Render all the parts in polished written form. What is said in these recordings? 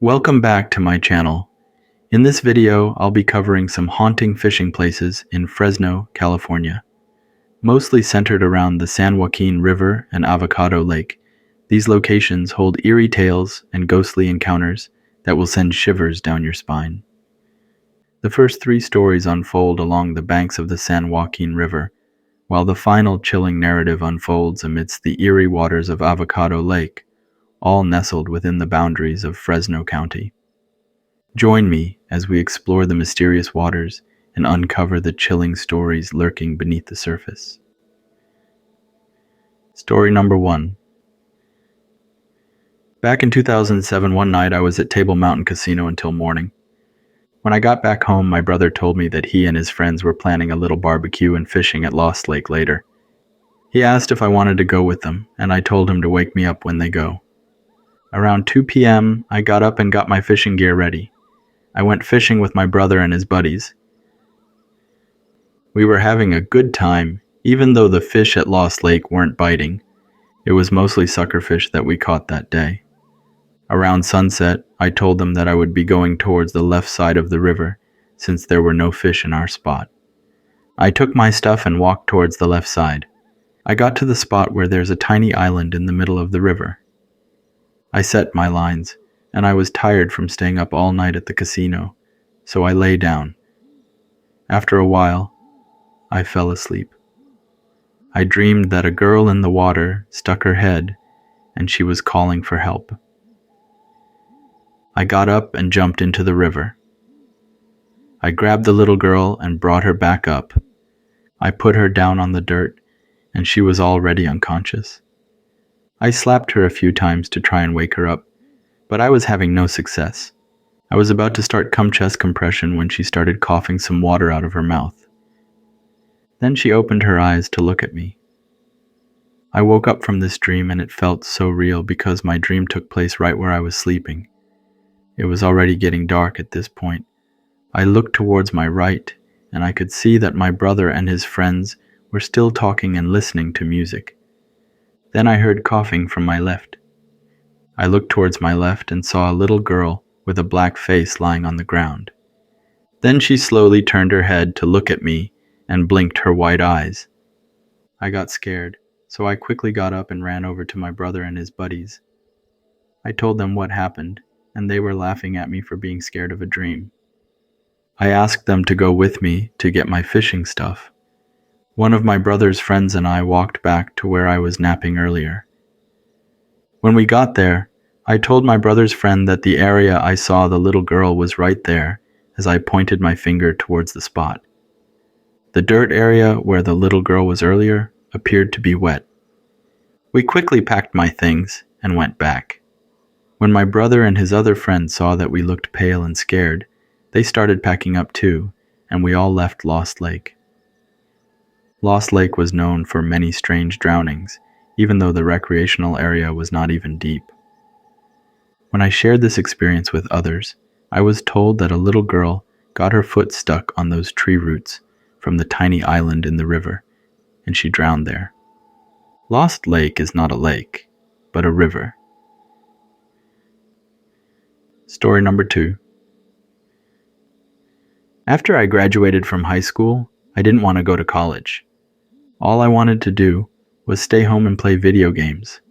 Welcome back to my channel. In this video, I'll be covering some haunting fishing places in Fresno, California. Mostly centered around the San Joaquin River and Avocado Lake, these locations hold eerie tales and ghostly encounters that will send shivers down your spine. The first three stories unfold along the banks of the San Joaquin River, while the final chilling narrative unfolds amidst the eerie waters of Avocado Lake, all nestled within the boundaries of Fresno County. Join me as we explore the mysterious waters and uncover the chilling stories lurking beneath the surface. Story number 1. Back in 2007, one night I was at Table Mountain Casino until morning. When I got back home, my brother told me that he and his friends were planning a little barbecue and fishing at Lost Lake later. He asked if I wanted to go with them, and I told him to wake me up when they go. Around 2 p.m., I got up and got my fishing gear ready. I went fishing with my brother and his buddies. We were having a good time, even though the fish at Lost Lake weren't biting. It was mostly suckerfish that we caught that day. Around sunset, I told them that I would be going towards the left side of the river, since there were no fish in our spot. I took my stuff and walked towards the left side. I got to the spot where there's a tiny island in the middle of the river. I set my lines, and I was tired from staying up all night at the casino, so I lay down. After a while, I fell asleep. I dreamed that a girl in the water stuck her head, and she was calling for help. I got up and jumped into the river. I grabbed the little girl and brought her back up. I put her down on the dirt, and she was already unconscious. I slapped her a few times to try and wake her up, but I was having no success. I was about to start cum-chest compression when she started coughing some water out of her mouth. Then she opened her eyes to look at me. I woke up from this dream and it felt so real because my dream took place right where I was sleeping. It was already getting dark at this point. I looked towards my right and I could see that my brother and his friends were still talking and listening to music. Then I heard coughing from my left. I looked towards my left and saw a little girl with a black face lying on the ground. Then she slowly turned her head to look at me and blinked her white eyes. I got scared, so I quickly got up and ran over to my brother and his buddies. I told them what happened, and they were laughing at me for being scared of a dream. I asked them to go with me to get my fishing stuff. One of my brother's friends and I walked back to where I was napping earlier. When we got there, I told my brother's friend that the area I saw the little girl was right there as I pointed my finger towards the spot. The dirt area where the little girl was earlier appeared to be wet. We quickly packed my things and went back. When my brother and his other friend saw that we looked pale and scared, they started packing up too, and we all left Lost Lake. Lost Lake was known for many strange drownings, even though the recreational area was not even deep. When I shared this experience with others, I was told that a little girl got her foot stuck on those tree roots from the tiny island in the river, and she drowned there. Lost Lake is not a lake, but a river. Story number 2. After I graduated from high school, I didn't want to go to college. All I wanted to do was stay home and play video games.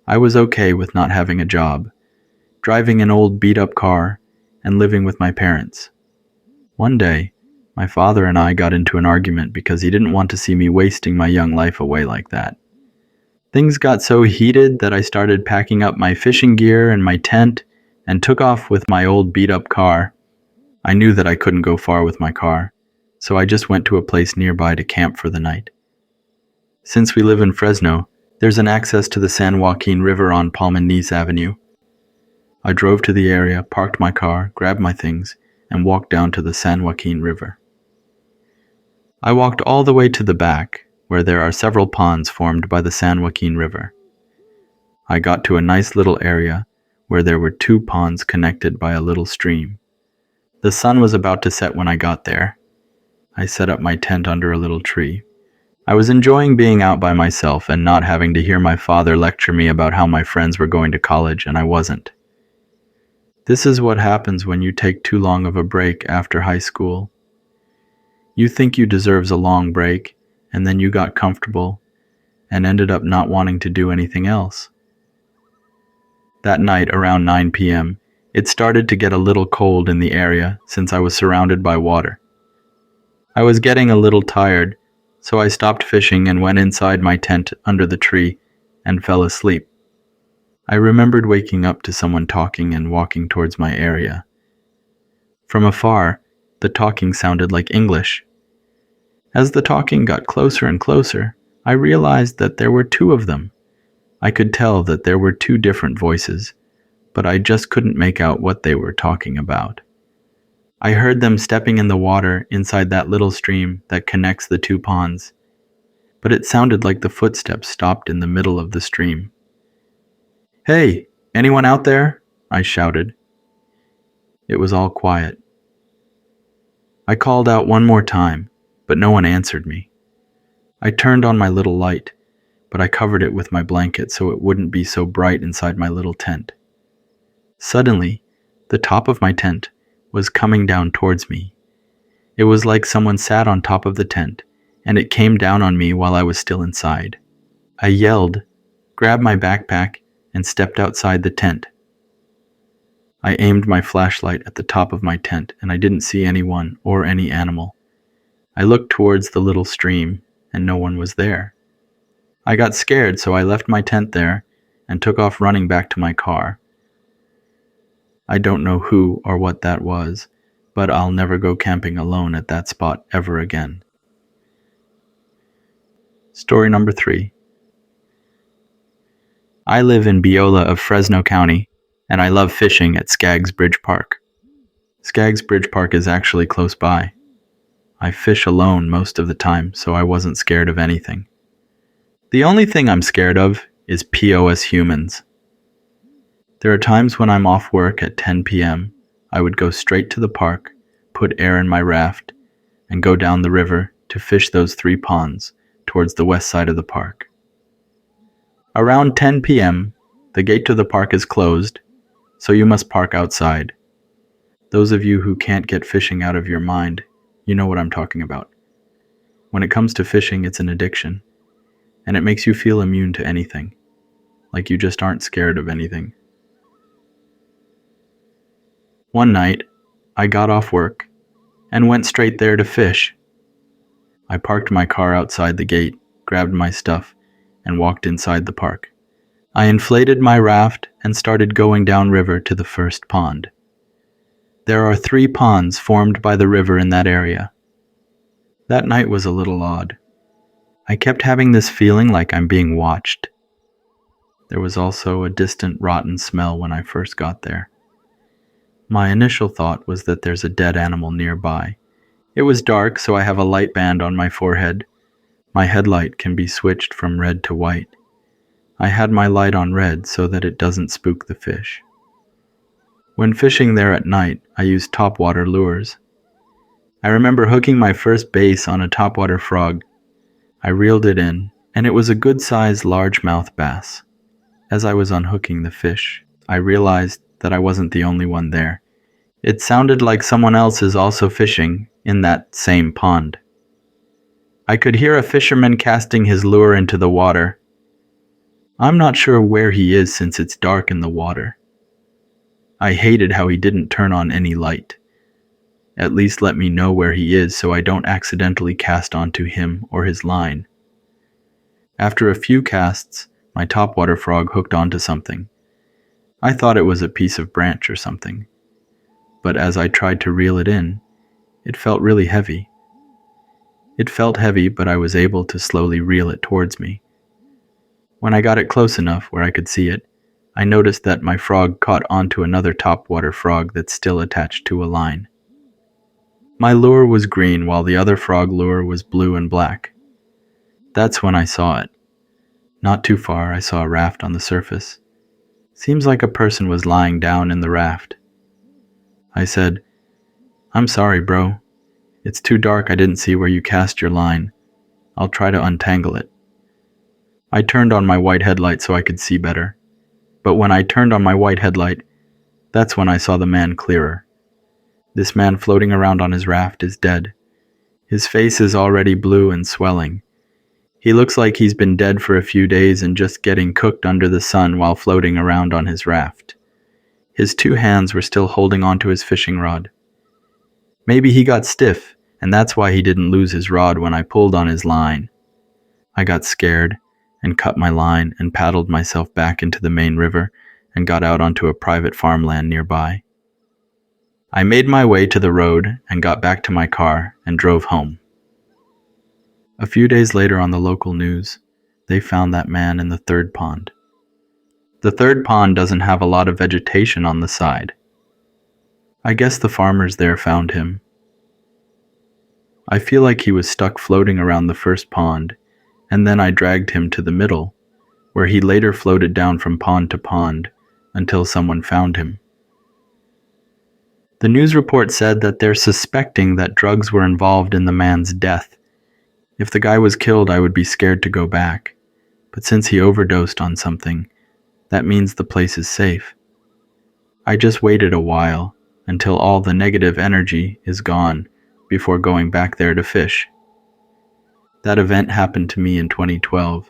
I was okay with not having a job, driving an old beat-up car, and living with my parents. One day, my father and I got into an argument because he didn't want to see me wasting my young life away like that. Things got so heated that I started packing up my fishing gear and my tent and took off with my old beat-up car. I knew that I couldn't go far with my car, so I just went to a place nearby to camp for the night. Since we live in Fresno, there's an access to the San Joaquin River on Palm and Nice Avenue. I drove to the area, parked my car, grabbed my things, and walked down to the San Joaquin River. I walked all the way to the back, where there are several ponds formed by the San Joaquin River. I got to a nice little area where there were 2 ponds connected by a little stream. The sun was about to set when I got there. I set up my tent under a little tree. I was enjoying being out by myself and not having to hear my father lecture me about how my friends were going to college and I wasn't. This is what happens when you take too long of a break after high school. You think you deserves a long break, and then you got comfortable and ended up not wanting to do anything else. That night around 9 p.m., it started to get a little cold in the area since I was surrounded by water. I was getting a little tired, so I stopped fishing and went inside my tent under the tree and fell asleep. I remembered waking up to someone talking and walking towards my area. From afar, the talking sounded like English. As the talking got closer and closer, I realized that there were two of them. I could tell that there were two different voices, but I just couldn't make out what they were talking about. I heard them stepping in the water inside that little stream that connects the two ponds, but it sounded like the footsteps stopped in the middle of the stream. "Hey, anyone out there?" I shouted. It was all quiet. I called out one more time, but no one answered me. I turned on my little light, but I covered it with my blanket so it wouldn't be so bright inside my little tent. Suddenly, the top of my tent was coming down towards me. It was like someone sat on top of the tent, and it came down on me while I was still inside. I yelled, grabbed my backpack, and stepped outside the tent. I aimed my flashlight at the top of my tent, and I didn't see anyone or any animal. I looked towards the little stream, and no one was there. I got scared, so I left my tent there and took off running back to my car. I don't know who or what that was, but I'll never go camping alone at that spot ever again. Story number 3. I live in Beulah of Fresno County, and I love fishing at Skaggs Bridge Park. Skaggs Bridge Park is actually close by. I fish alone most of the time, so I wasn't scared of anything. The only thing I'm scared of is POS humans. There are times when I'm off work at 10 p.m., I would go straight to the park, put air in my raft, and go down the river to fish those 3 ponds towards the west side of the park. Around 10 p.m., the gate to the park is closed, so you must park outside. Those of you who can't get fishing out of your mind, you know what I'm talking about. When it comes to fishing, it's an addiction, and it makes you feel immune to anything, like you just aren't scared of anything. One night, I got off work and went straight there to fish. I parked my car outside the gate, grabbed my stuff, and walked inside the park. I inflated my raft and started going downriver to the first pond. There are 3 ponds formed by the river in that area. That night was a little odd. I kept having this feeling like I'm being watched. There was also a distant rotten smell when I first got there. My initial thought was that there's a dead animal nearby. It was dark, so I have a light band on my forehead. My headlight can be switched from red to white. I had my light on red so that it doesn't spook the fish. When fishing there at night, I used topwater lures. I remember hooking my first bass on a topwater frog. I reeled it in, and it was a good-sized largemouth bass. As I was unhooking the fish, I realized that I wasn't the only one there. It sounded like someone else is also fishing in that same pond. I could hear a fisherman casting his lure into the water. I'm not sure where he is since it's dark in the water. I hated how he didn't turn on any light. At least let me know where he is so I don't accidentally cast onto him or his line. After a few casts, my topwater frog hooked onto something. I thought it was a piece of branch or something, but as I tried to reel it in, it felt really heavy. It felt heavy, but I was able to slowly reel it towards me. When I got it close enough where I could see it, I noticed that my frog caught onto another topwater frog that's still attached to a line. My lure was green while the other frog lure was blue and black. That's when I saw it. Not too far, I saw a raft on the surface. Seems like a person was lying down in the raft. I said, "I'm sorry, bro. It's too dark, I didn't see where you cast your line. I'll try to untangle it." I turned on my white headlight so I could see better. But when I turned on my white headlight, That's when I saw the man clearer. This man floating around on his raft is dead. His face is already blue and swelling. He looks like he's been dead for a few days and just getting cooked under the sun while floating around on his raft. His two hands were still holding onto his fishing rod. Maybe he got stiff, and that's why he didn't lose his rod when I pulled on his line. I got scared and cut my line and paddled myself back into the main river and got out onto a private farmland nearby. I made my way to the road and got back to my car and drove home. A few days later on the local news, they found that man in the third pond. The third pond doesn't have a lot of vegetation on the side. I guess the farmers there found him. I feel like he was stuck floating around the first pond, and then I dragged him to the middle, where he later floated down from pond to pond until someone found him. The news report said that they're suspecting that drugs were involved in the man's death. If the guy was killed, I would be scared to go back. But since he overdosed on something, that means the place is safe. I just waited a while until all the negative energy is gone before going back there to fish. That event happened to me in 2012.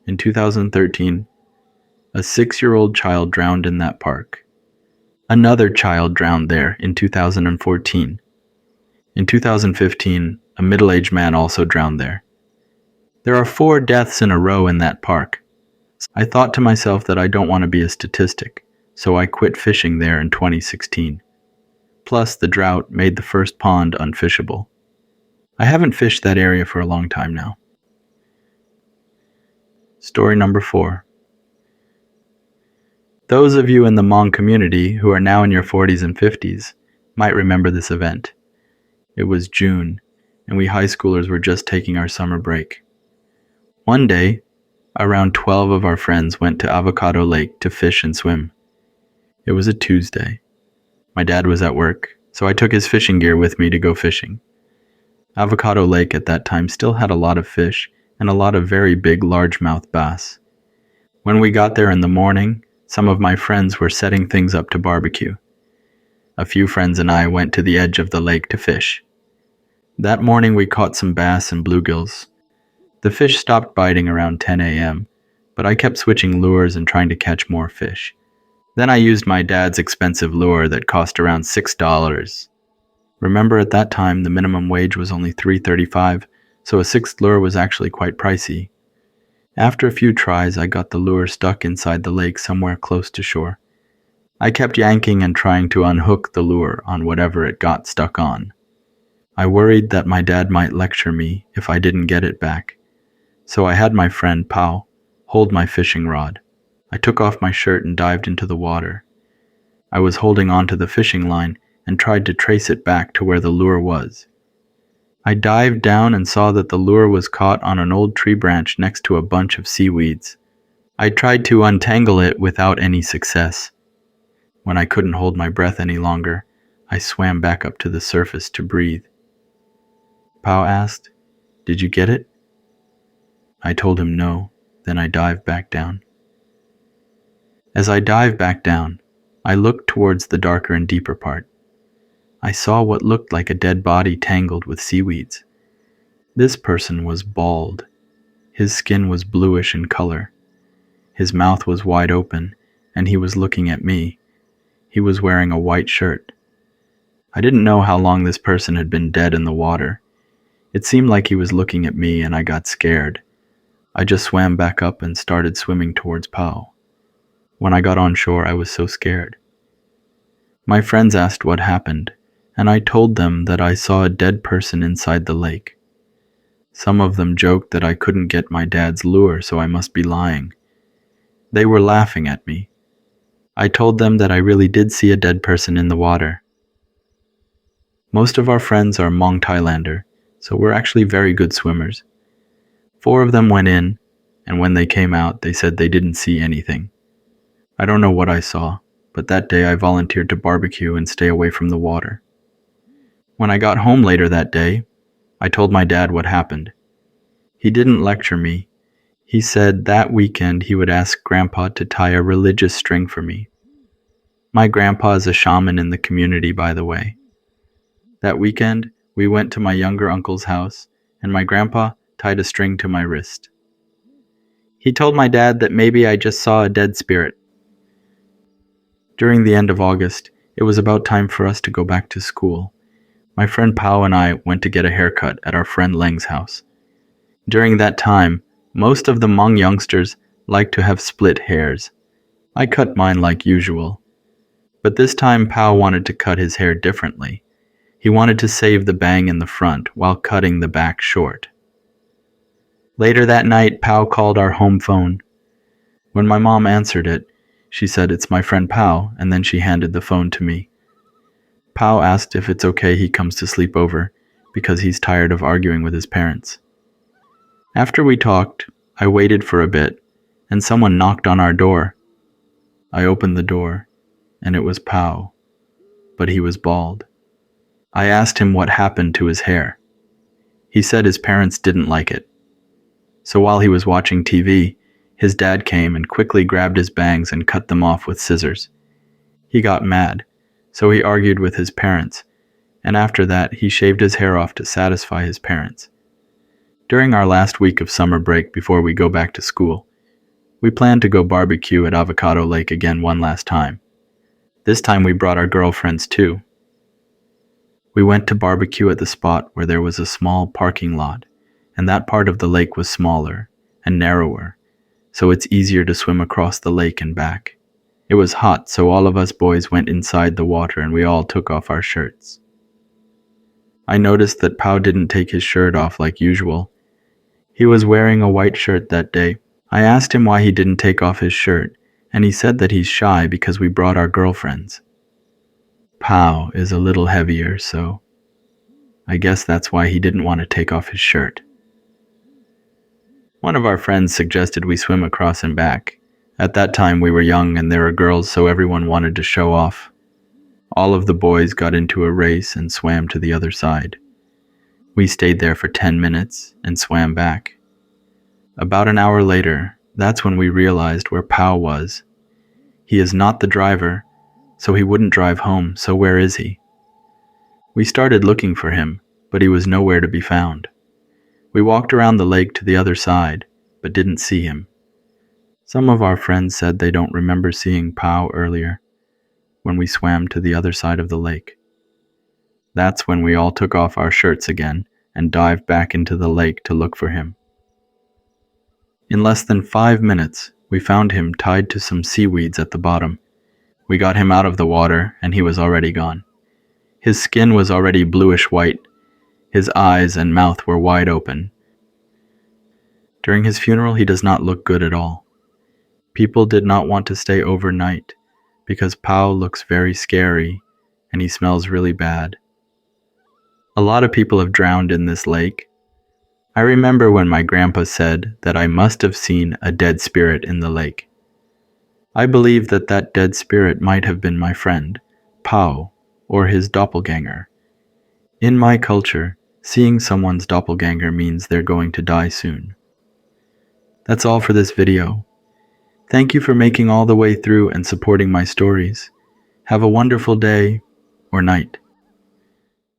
In 2013, a 6-year-old child drowned in that park. Another child drowned there in 2014. In 2015, a middle-aged man also drowned there. There are 4 deaths in a row in that park. I thought to myself that I don't want to be a statistic, so I quit fishing there in 2016. Plus, the drought made the first pond unfishable. I haven't fished that area for a long time now. Story number 4. Those of you in the Hmong community who are now in your 40s and 50s might remember this event. It was June, and we high schoolers were just taking our summer break. One day, around 12 of our friends went to Avocado Lake to fish and swim. It was a Tuesday. My dad was at work, so I took his fishing gear with me to go fishing. Avocado Lake at that time still had a lot of fish and a lot of very big largemouth bass. When we got there in the morning, some of my friends were setting things up to barbecue. A few friends and I went to the edge of the lake to fish. That morning we caught some bass and bluegills. The fish stopped biting around 10 a.m., but I kept switching lures and trying to catch more fish. Then I used my dad's expensive lure that cost around $6. Remember, at that time the minimum wage was only $3.35, so a 6th lure was actually quite pricey. After a few tries, I got the lure stuck inside the lake somewhere close to shore. I kept yanking and trying to unhook the lure on whatever it got stuck on. I worried that my dad might lecture me if I didn't get it back, so I had my friend Pao hold my fishing rod. I took off my shirt and dived into the water. I was holding onto the fishing line and tried to trace it back to where the lure was. I dived down and saw that the lure was caught on an old tree branch next to a bunch of seaweeds. I tried to untangle it without any success. When I couldn't hold my breath any longer, I swam back up to the surface to breathe. Pao asked, "Did you get it?" I told him no, then I dived back down. As I dived back down, I looked towards the darker and deeper part. I saw what looked like a dead body tangled with seaweeds. This person was bald. His skin was bluish in color. His mouth was wide open, and he was looking at me. He was wearing a white shirt. I didn't know how long this person had been dead in the water. It seemed like he was looking at me, and I got scared. I just swam back up and started swimming towards Pao. When I got on shore, I was so scared. My friends asked what happened, and I told them that I saw a dead person inside the lake. Some of them joked that I couldn't get my dad's lure, so I must be lying. They were laughing at me. I told them that I really did see a dead person in the water. Most of our friends are Hmong Thailander, so we're actually very good swimmers. 4 of them went in, and when they came out, they said they didn't see anything. I don't know what I saw, but that day I volunteered to barbecue and stay away from the water. When I got home later that day, I told my dad what happened. He didn't lecture me. He said that weekend he would ask Grandpa to tie a religious string for me. My grandpa is a shaman in the community, by the way. That weekend, we went to my younger uncle's house, and my grandpa tied a string to my wrist. He told my dad that maybe I just saw a dead spirit. During the end of August, it was about time for us to go back to school. My friend Pao and I went to get a haircut at our friend Leng's house. During that time, most of the Hmong youngsters like to have split hairs. I cut mine like usual. But this time Pao wanted to cut his hair differently. He wanted to save the bang in the front while cutting the back short. Later that night, Pao called our home phone. When my mom answered it, she said, "It's my friend Pao," and then she handed the phone to me. Pao asked if it's okay he comes to sleep over, because he's tired of arguing with his parents. After we talked, I waited for a bit, and someone knocked on our door. I opened the door, and it was Pao, but he was bald. I asked him what happened to his hair. He said his parents didn't like it. So while he was watching TV, his dad came and quickly grabbed his bangs and cut them off with scissors. He got mad, so he argued with his parents, and after that he shaved his hair off to satisfy his parents. During our last week of summer break before we go back to school, we planned to go barbecue at Avocado Lake again one last time. This time we brought our girlfriends too. We went to barbecue at the spot where there was a small parking lot, and that part of the lake was smaller and narrower, so it's easier to swim across the lake and back. It was hot, so all of us boys went inside the water and we all took off our shirts. I noticed that Pao didn't take his shirt off like usual. He was wearing a white shirt that day. I asked him why he didn't take off his shirt, and he said that he's shy because we brought our girlfriends. Pao is a little heavier, so I guess that's why he didn't want to take off his shirt. One of our friends suggested we swim across and back. At that time we were young and there were girls, so everyone wanted to show off. All of the boys got into a race and swam to the other side. We stayed there for 10 minutes and swam back. About an hour later, that's when we realized where Pao was. He is not the driver, so he wouldn't drive home, so where is he? We started looking for him, but he was nowhere to be found. We walked around the lake to the other side, but didn't see him. Some of our friends said they don't remember seeing Pao earlier, when we swam to the other side of the lake. That's when we all took off our shirts again and dived back into the lake to look for him. In less than 5 minutes, we found him tied to some seaweeds at the bottom. We got him out of the water and he was already gone. His skin was already bluish white. His eyes and mouth were wide open. During his funeral, he does not look good at all. People did not want to stay overnight because Pao looks very scary and he smells really bad. A lot of people have drowned in this lake. I remember when my grandpa said that I must have seen a dead spirit in the lake. I believe that that dead spirit might have been my friend, Pao, or his doppelganger. In my culture, seeing someone's doppelganger means they're going to die soon. That's all for this video. Thank you for making all the way through and supporting my stories. Have a wonderful day or night.